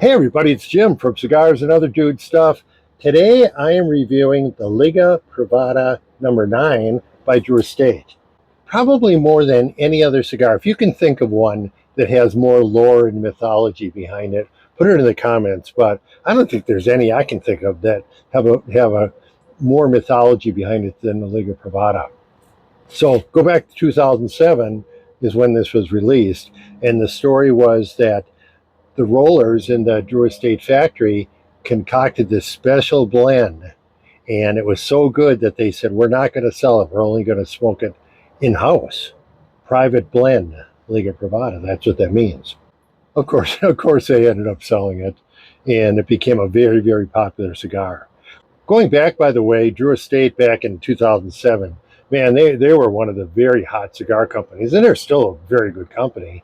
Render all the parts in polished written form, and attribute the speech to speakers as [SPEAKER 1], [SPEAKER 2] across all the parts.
[SPEAKER 1] Hey everybody, it's Jim from Cigars and Other Dude Stuff. Today I am reviewing the Liga Privada number 9 by Drew Estate. Probably more than any other cigar. If you can think of one that has more lore and mythology behind it, put it in the comments. But I don't think there's any I can think of that have a more mythology behind it than the Liga Privada. So go back to 2007 is when this was released, and the story was that the rollers in the Drew Estate factory concocted this special blend, and it was so good that they said, we're not going to sell it, we're only going to smoke it in-house. Private blend, Liga Privada, that's what that means. Of course they ended up selling it, and it became a very, very popular cigar. Going back, by the way, Drew Estate back in 2007, man, they were one of the very hot cigar companies, and they're still a very good company.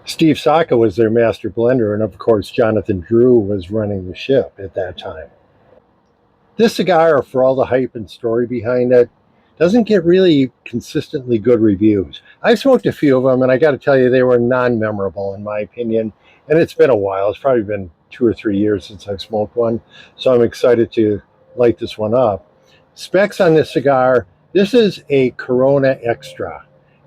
[SPEAKER 1] Steve Saka was their master blender, and of course Jonathan Drew was running the ship at that time. This cigar, for all the hype and story behind it, doesn't get really consistently good reviews. I've smoked a few of them, and I got to tell you, they were non-memorable in my opinion, and it's been a while. It's probably been 2 or 3 years since I've smoked one, so I'm excited to light this one up. Specs on this cigar: this is a Corona Extra,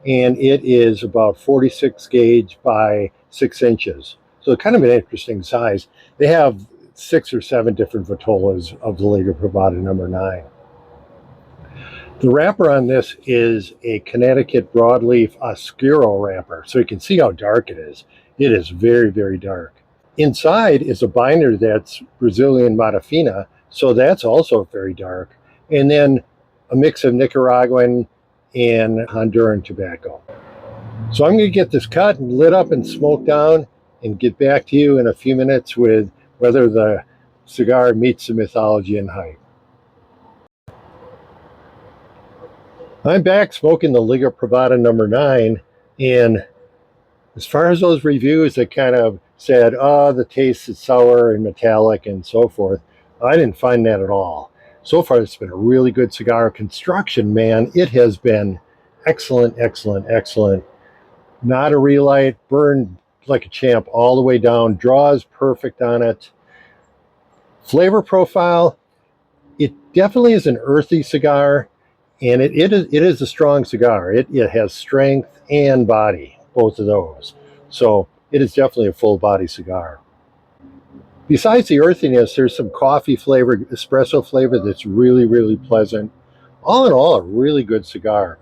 [SPEAKER 1] and it is about 46 gauge by 6 inches. So kind of an interesting size. They have 6 or 7 different vitolas of the Liga Privada number 9. The wrapper on this is a Connecticut broadleaf Oscuro wrapper, so you can see how dark it is. It is very, very dark. Inside is a binder that's Brazilian Matafina, so that's also very dark. And then a mix of Nicaraguan and Honduran tobacco. So I'm going to get this cut and lit up and smoked down and get back to you in a few minutes with whether the cigar meets the mythology and hype. I'm back smoking the Liga Privada number 9, and as far as those reviews that kind of said, oh, the taste is sour and metallic and so forth, I didn't find that at all. So far, it's been a really good cigar. Construction, man, it has been excellent, excellent, excellent. Not a relight, burned like a champ all the way down. Draws perfect on it. Flavor profile, it definitely is an earthy cigar, and it is a strong cigar. It has strength and body, both of those. So it is definitely a full body cigar. Besides the earthiness, there's some coffee flavor, espresso flavor that's really, really pleasant. All in all, a really good cigar.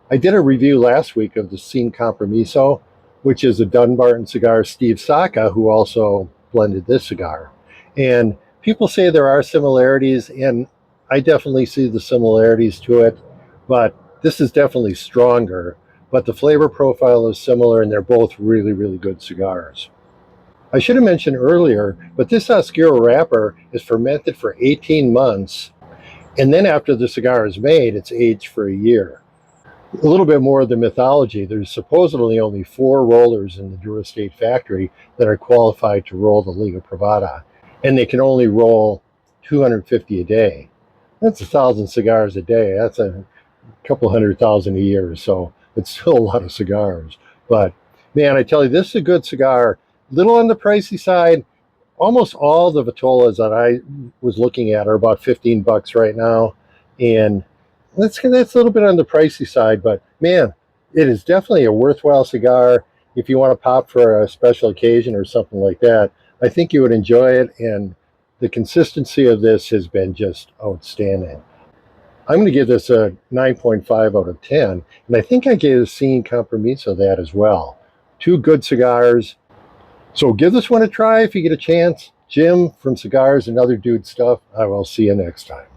[SPEAKER 1] I did a review last week of the Sin Compromiso, which is a Dunbarton cigar. Steve Saka, who also blended this cigar. And people say there are similarities, and I definitely see the similarities to it, but this is definitely stronger. But the flavor profile is similar, and they're both really, really good cigars. I should have mentioned earlier, but this Oscuro wrapper is fermented for 18 months, and then after the cigar is made, it's aged for a year. A little bit more of the mythology: there's supposedly only 4 rollers in the Drew Estate factory that are qualified to roll the Liga Privada, and they can only roll 250 a day. That's 1,000 cigars a day. That's a couple 100,000 a year, so it's still a lot of cigars. But man, I tell you, this is a good cigar. Little on the pricey side. Almost all the vitolas that I was looking at are about 15 bucks right now, and that's a little bit on the pricey side, but man, it is definitely a worthwhile cigar if you want to pop for a special occasion or something like that. I think you would enjoy it, and the consistency of this has been just outstanding. I'm going to give this a 9.5 out of 10, and I think I gave the Sin Compromiso that as well. 2 good cigars. So give this one a try if you get a chance. Jim from Cigars and Other Dude Stuff. I will see you next time.